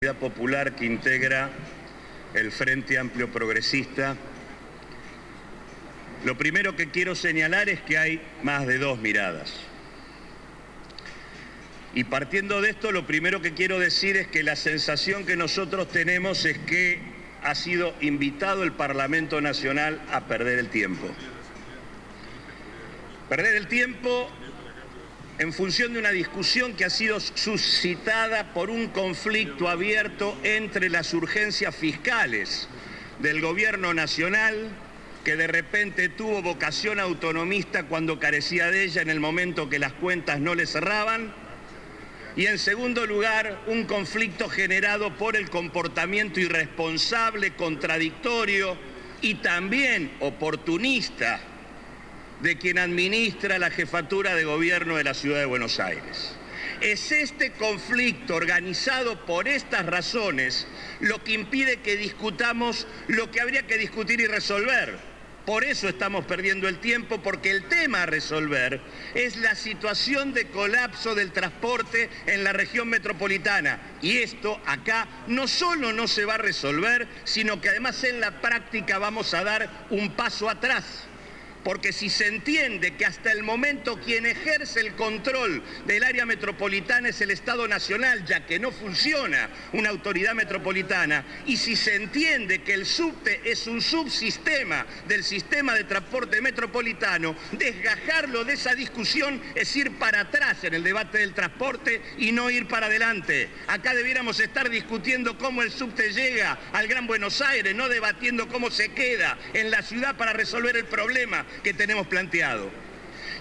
Unidad Popular que integra el Frente Amplio Progresista. Lo primero que quiero señalar es que hay más de dos miradas. Y partiendo de esto, lo primero que quiero decir es que la sensación que nosotros tenemos es que ha sido invitado el Parlamento Nacional a perder el tiempo. Perder el tiempo en función de una discusión que ha sido suscitada por un conflicto abierto entre las urgencias fiscales del Gobierno Nacional, que de repente tuvo vocación autonomista cuando carecía de ella en el momento que las cuentas no le cerraban, y en segundo lugar, un conflicto generado por el comportamiento irresponsable, contradictorio y también oportunista de quien administra la jefatura de gobierno de la Ciudad de Buenos Aires. Es este conflicto organizado por estas razones lo que impide que discutamos lo que habría que discutir y resolver. Por eso estamos perdiendo el tiempo, porque el tema a resolver es la situación de colapso del transporte en la región metropolitana. Y esto acá no solo no se va a resolver, sino que además en la práctica vamos a dar un paso atrás. Porque si se entiende que hasta el momento quien ejerce el control del área metropolitana es el Estado Nacional, ya que no funciona una autoridad metropolitana, y si se entiende que el subte es un subsistema del sistema de transporte metropolitano, desgajarlo de esa discusión es ir para atrás en el debate del transporte y no ir para adelante. Acá debiéramos estar discutiendo cómo el subte llega al Gran Buenos Aires, no debatiendo cómo se queda en la ciudad para resolver el problema que tenemos planteado.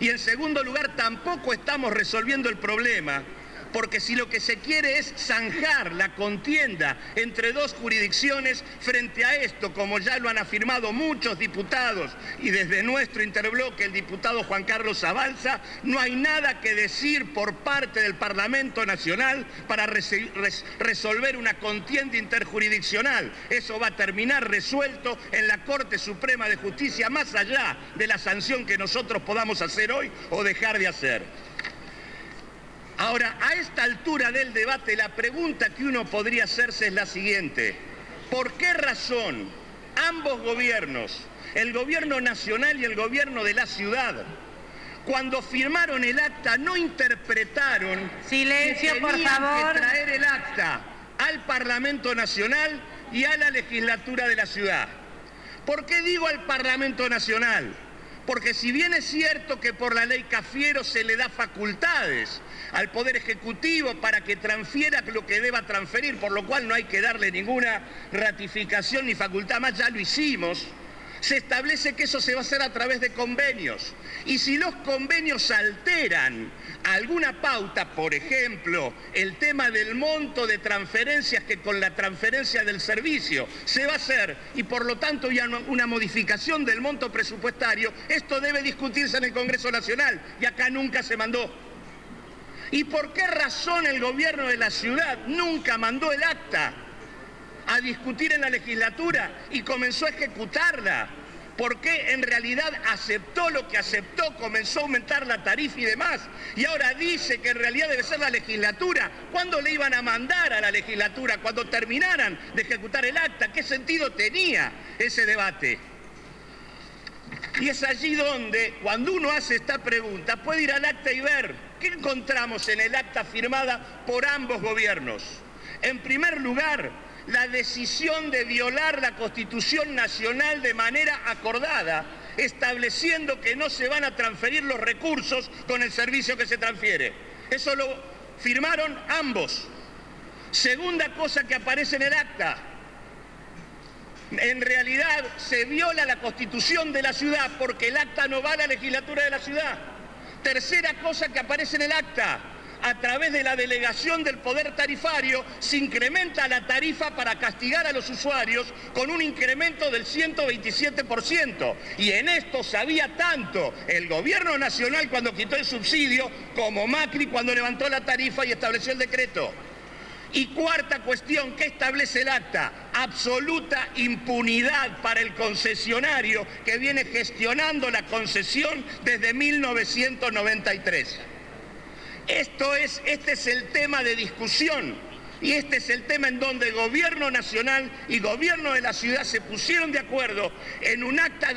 Y en segundo lugar, tampoco estamos resolviendo el problema, porque si lo que se quiere es zanjar la contienda entre dos jurisdicciones frente a esto, como ya lo han afirmado muchos diputados y desde nuestro interbloque el diputado Juan Carlos Zabalza, no hay nada que decir por parte del Parlamento Nacional para resolver una contienda interjurisdiccional. Eso va a terminar resuelto en la Corte Suprema de Justicia, más allá de la sanción que nosotros podamos hacer hoy o dejar de hacer. Ahora, a esta altura del debate, la pregunta que uno podría hacerse es la siguiente: ¿por qué razón ambos gobiernos, el gobierno nacional y el gobierno de la ciudad, cuando firmaron el acta no interpretaron silencio, que por tenían favor, que traer el acta al Parlamento Nacional y a la legislatura de la ciudad? ¿Por qué digo al Parlamento Nacional? Porque si bien es cierto que por la ley Cafiero se le da facultades al Poder Ejecutivo para que transfiera lo que deba transferir, por lo cual no hay que darle ninguna ratificación ni facultad más, ya lo hicimos, se establece que eso se va a hacer a través de convenios. Y si los convenios alteran alguna pauta, por ejemplo, el tema del monto de transferencias que con la transferencia del servicio se va a hacer, y por lo tanto ya una modificación del monto presupuestario, esto debe discutirse en el Congreso Nacional, y acá nunca se mandó. ¿Y por qué razón el gobierno de la ciudad nunca mandó el acta a discutir en la legislatura y comenzó a ejecutarla? ¿Por qué en realidad aceptó lo que aceptó, comenzó a aumentar la tarifa y demás? Y ahora dice que en realidad debe ser la legislatura. ¿Cuándo le iban a mandar a la legislatura? ¿Cuando terminaran de ejecutar el acta? ¿Qué sentido tenía ese debate? Y es allí donde, cuando uno hace esta pregunta, puede ir al acta y ver qué encontramos en el acta firmada por ambos gobiernos. En primer lugar, la decisión de violar la Constitución Nacional de manera acordada, estableciendo que no se van a transferir los recursos con el servicio que se transfiere. Eso lo firmaron ambos. Segunda cosa que aparece en el acta: en realidad se viola la Constitución de la ciudad porque el acta no va a la legislatura de la ciudad. Tercera cosa que aparece en el acta: a través de la delegación del poder tarifario se incrementa la tarifa para castigar a los usuarios con un incremento del 127%. Y en esto sabía tanto el gobierno nacional cuando quitó el subsidio como Macri cuando levantó la tarifa y estableció el decreto. Y cuarta cuestión, ¿qué establece el acta? Absoluta impunidad para el concesionario que viene gestionando la concesión desde 1993. Este es el tema de discusión. Y este es el tema en donde el Gobierno Nacional y Gobierno de la Ciudad se pusieron de acuerdo en un acta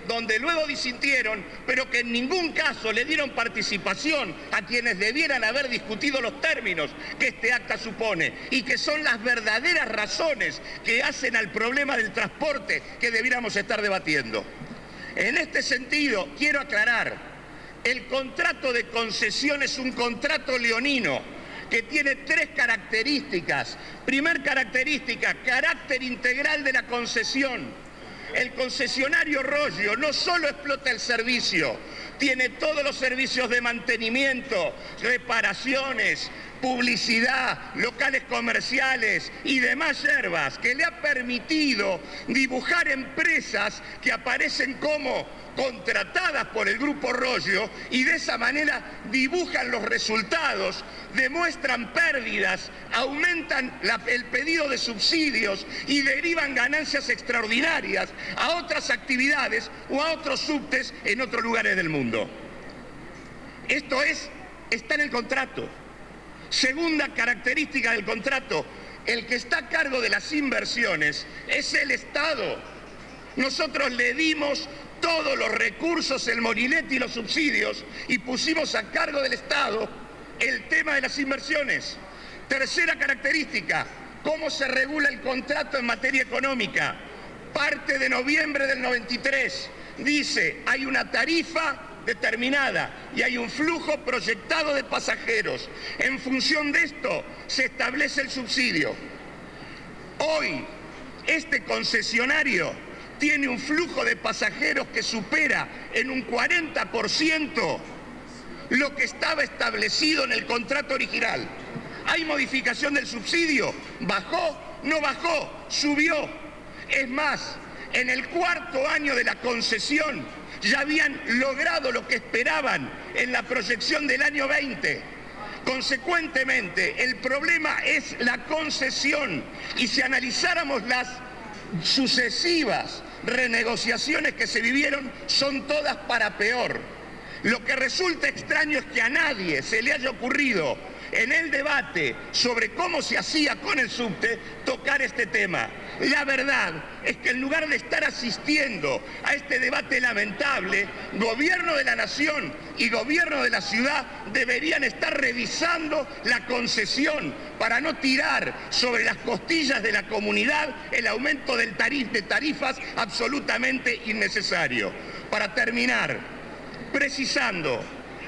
donde luego disintieron, pero que en ningún caso le dieron participación a quienes debieran haber discutido los términos que este acta supone y que son las verdaderas razones que hacen al problema del transporte que debiéramos estar debatiendo. En este sentido, quiero aclarar, el contrato de concesión es un contrato leonino que tiene 3 características. Primer característica, carácter integral de la concesión. El concesionario Roggio no solo explota el servicio, tiene todos los servicios de mantenimiento, reparaciones, publicidad, locales comerciales y demás yerbas que le ha permitido dibujar empresas que aparecen como contratadas por el Grupo Roggio y de esa manera dibujan los resultados, demuestran pérdidas, aumentan el pedido de subsidios y derivan ganancias extraordinarias a otras actividades o a otros subtes en otros lugares del mundo. Esto está en el contrato. Segunda característica del contrato, el que está a cargo de las inversiones es el Estado. Nosotros le dimos todos los recursos, el molinete y los subsidios y pusimos a cargo del Estado el tema de las inversiones. Tercera característica, cómo se regula el contrato en materia económica. Parte de noviembre del 93, dice, hay una tarifa determinada y hay un flujo proyectado de pasajeros. En función de esto se establece el subsidio. Hoy, este concesionario tiene un flujo de pasajeros que supera en un 40% lo que estaba establecido en el contrato original. ¿Hay modificación del subsidio? ¿Bajó? No bajó, subió. Es más, en el 4º año de la concesión ya habían logrado lo que esperaban en la proyección del año 20. Consecuentemente, el problema es la concesión y si analizáramos las sucesivas renegociaciones que se vivieron, son todas para peor. Lo que resulta extraño es que a nadie se le haya ocurrido en el debate sobre cómo se hacía con el subte tocar este tema. La verdad es que en lugar de estar asistiendo a este debate lamentable, Gobierno de la Nación y Gobierno de la Ciudad deberían estar revisando la concesión para no tirar sobre las costillas de la comunidad el aumento de tarifas absolutamente innecesario. Para terminar, precisando,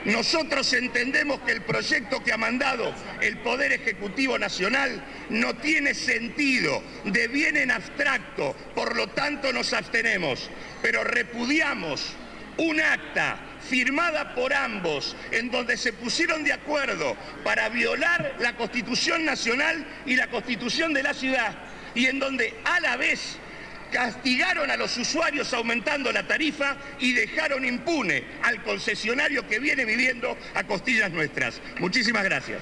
nosotros entendemos que el proyecto que ha mandado el Poder Ejecutivo Nacional no tiene sentido, deviene en abstracto, por lo tanto nos abstenemos, pero repudiamos un acta firmada por ambos en donde se pusieron de acuerdo para violar la Constitución Nacional y la Constitución de la ciudad y en donde a la vez castigaron a los usuarios aumentando la tarifa y dejaron impune al concesionario que viene viviendo a costillas nuestras. Muchísimas gracias.